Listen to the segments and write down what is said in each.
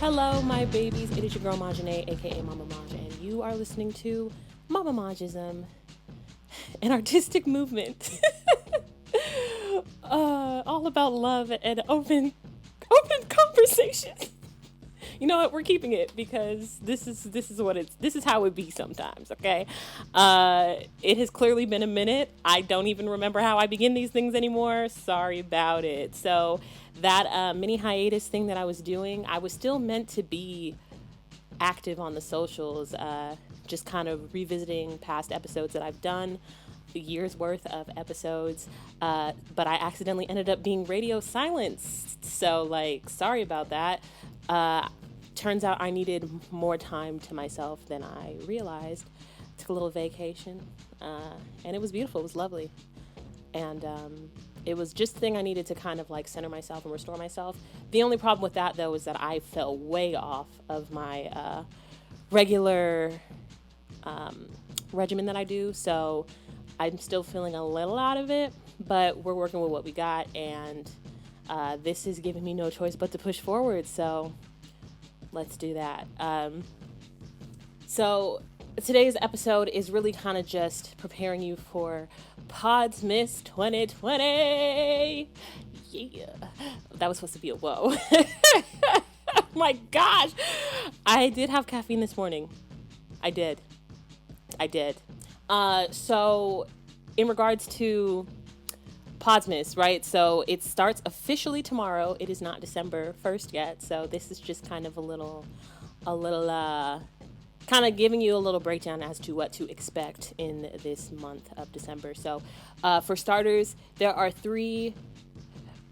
Hello, my babies. It is your girl MamMaJ, aka MamMaJ, and you are listening to MamMaJism, an artistic movement, all about love and open conversation. You know what? We're keeping it because this is how it be sometimes. Okay, it has clearly been a minute. I don't even remember how I begin these things anymore. Sorry about it. So that mini hiatus thing that I was doing, I was still meant to be active on the socials, just kind of revisiting past episodes that I've done, a year's worth of episodes, but I accidentally ended up being radio silenced. So, sorry about that. Turns out I needed more time to myself than I realized. Took a little vacation, and it was beautiful. It was lovely. And it was just the thing I needed to kind of center myself and restore myself. The only problem with that, though, is that I fell way off of my regular regimen that I do. So I'm still feeling a little out of it, but we're working with what we got. And this is giving me no choice but to push forward. So let's do that. So today's episode is really kind of just preparing you for Podsmas 2020. Yeah. That was supposed to be a whoa. My gosh. I did have caffeine this morning. I did. So in regards to Podsmas, right? So it starts officially tomorrow. It is not December 1st yet. So this is just kind of a little kind of giving you a little breakdown as to what to expect in this month of December. So for starters, there are three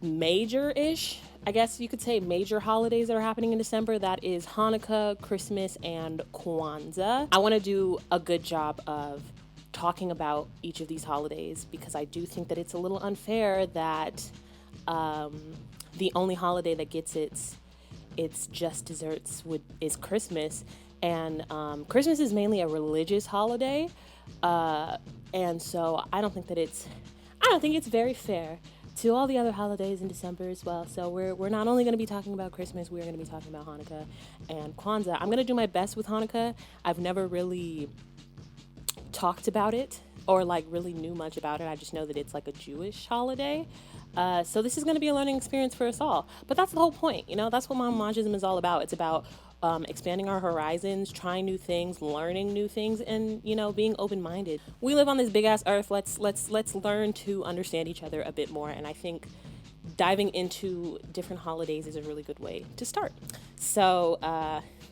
major-ish, I guess you could say, major holidays that are happening in December. That is Hanukkah, Christmas, and Kwanzaa. I want to do a good job of talking about each of these holidays because I do think that it's a little unfair that the only holiday that gets its just desserts is Christmas. And Christmas is mainly a religious holiday, and so I don't think it's very fair to all the other holidays in December as well. So we're not only going to be talking about Christmas, we're going to be talking about Hanukkah and Kwanzaa. I'm going to do my best with Hanukkah. I've never really talked about it or really knew much about it. I just know that it's a Jewish holiday. So this is going to be a learning experience for us all. But that's the whole point. That's what MamMaJism is all about. It's about expanding our horizons, trying new things, learning new things, and being open-minded. We live on this big-ass earth. Let's learn to understand each other a bit more. And I think diving into different holidays is a really good way to start. So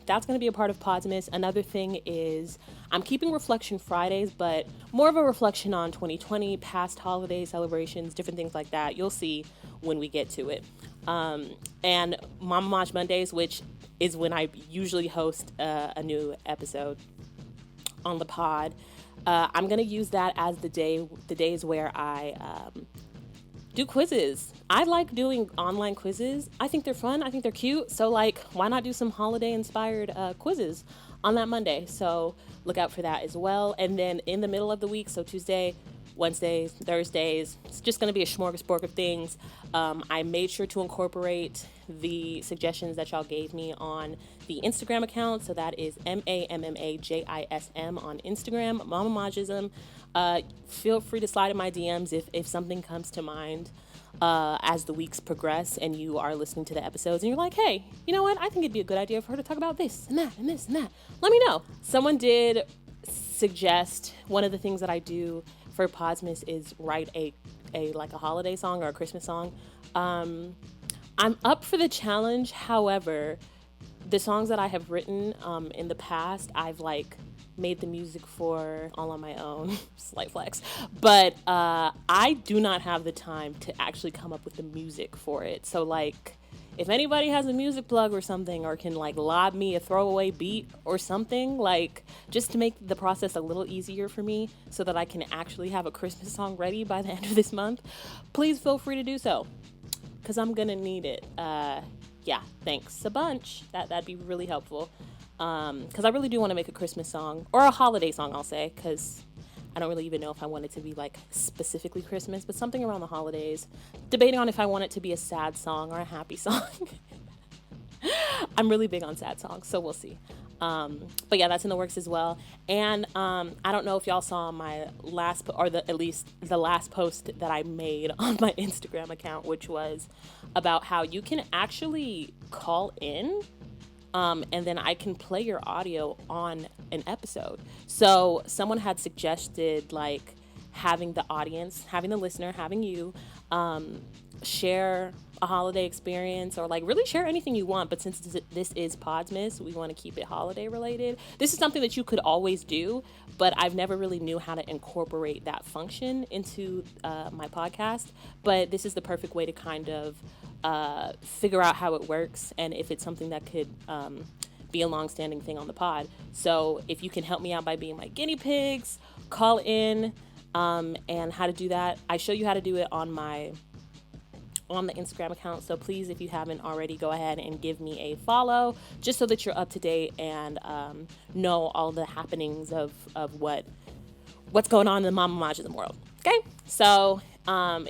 that's going to be a part of Podsmas. Another thing is I'm keeping Reflection Fridays, but more of a reflection on 2020, past holiday celebrations, different things like that. You'll see when we get to it. And MamMaJ Mondays, which is when I usually host a new episode on the pod. I'm going to use that as the days where I do quizzes. I like doing online quizzes. I think they're fun. I think they're cute. So why not do some holiday inspired quizzes on that Monday? So look out for that as well. And then in the middle of the week, so Tuesday, Wednesdays, Thursdays, it's just going to be a smorgasbord of things. I made sure to incorporate the suggestions that y'all gave me on the Instagram account. So that is MamMaJism on Instagram, MamMaJism. Feel free to slide in my DMs if something comes to mind as the weeks progress and you are listening to the episodes and you're like, hey, you know what? I think it'd be a good idea for her to talk about this and that and this and that. Let me know. Someone did suggest one of the things that I do for Podsmas is write a holiday song or a Christmas song. I'm up for the challenge. However, the songs that I have written in the past, I've made the music for all on my own. Slight flex. But I do not have the time to actually come up with the music for it. So if anybody has a music plug or something, or can lob me a throwaway beat or something, just to make the process a little easier for me so that I can actually have a Christmas song ready by the end of this month, please feel free to do so, because I'm gonna need it. Yeah, thanks a bunch. That'd be really helpful, because I really do want to make a Christmas song, or a holiday song, I'll say, because I don't really even know if I want it to be specifically Christmas, but something around the holidays. Debating on if I want it to be a sad song or a happy song. I'm really big on sad songs, so we'll see. But yeah, that's in the works as well. And I don't know if y'all saw my last, at least the last post that I made on my Instagram account, which was about how you can actually call in, and then I can play your audio on an episode. So someone had suggested like having the audience, having the listener, having you share a holiday experience, or like really share anything you want. But since this is Podsmas, we want to keep it holiday related. This is something that you could always do, but I've never really knew how to incorporate that function into my podcast. But this is the perfect way to kind of figure out how it works and if it's something that could be a long-standing thing on the pod. So if you can help me out by being my guinea pigs, call in, and how to do that. I show you how to do it on the Instagram account. So please, if you haven't already, go ahead and give me a follow, just so that you're up to date and know all the happenings of what's going on in the MamMaJ in the world. Okay, so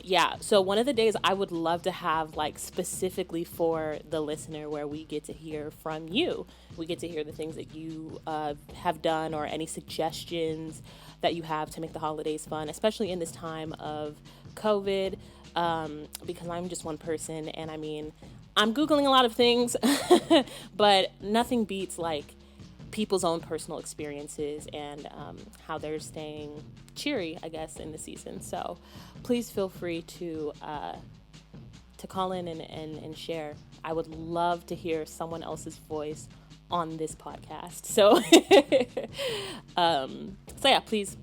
yeah, so one of the days I would love to have like specifically for the listener, where we get to hear from you. We get to hear the things that you have done, or any suggestions that you have to make the holidays fun, especially in this time of COVID, because I'm just one person, and I mean, I'm Googling a lot of things, but nothing beats like people's own personal experiences and how they're staying cheery, I guess, in the season. So please feel free to call in and share. I would love to hear someone else's voice on this podcast. So so yeah, please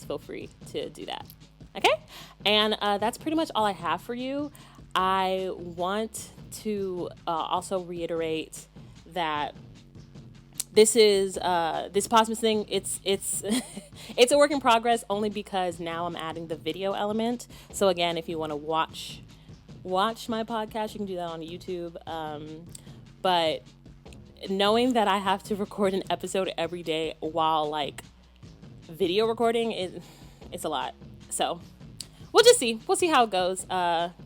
feel free to do that. Okay? And that's pretty much all I have for you. I want to also reiterate that this is this Podsmas thing. It's it's a work in progress, only because now I'm adding the video element. So again, if you want to watch my podcast, you can do that on YouTube. But knowing that I have to record an episode every day while like video recording, it's a lot. So we'll just see. We'll see how it goes.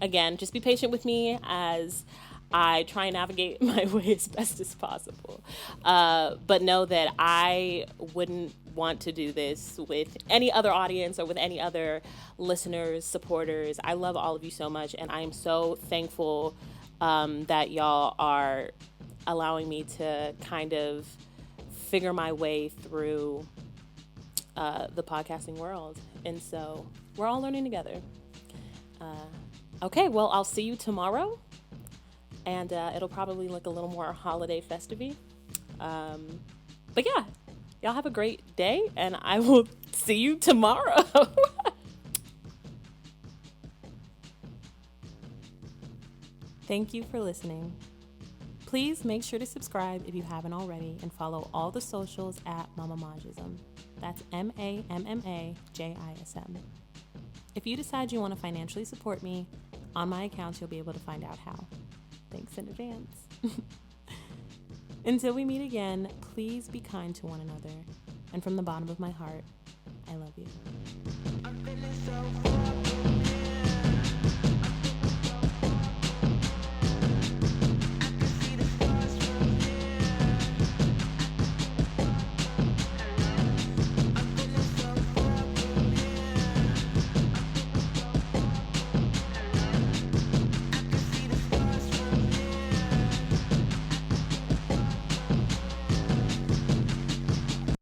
Again, just be patient with me as I try and navigate my way as best as possible. But know that I wouldn't want to do this with any other audience or with any other listeners, supporters. I love all of you so much, and I am so thankful that y'all are allowing me to kind of figure my way through the podcasting world. And so we're all learning together. Okay, well, I'll see you tomorrow. And it'll probably look a little more holiday festive-y. But yeah, y'all have a great day, and I will see you tomorrow. Thank you for listening. Please make sure to subscribe if you haven't already, and follow all the socials at MamMaJism. That's MamMaJism. If you decide you want to financially support me, on my accounts you'll be able to find out how. Thanks in advance. Until we meet again, please be kind to one another. And from the bottom of my heart, I love you.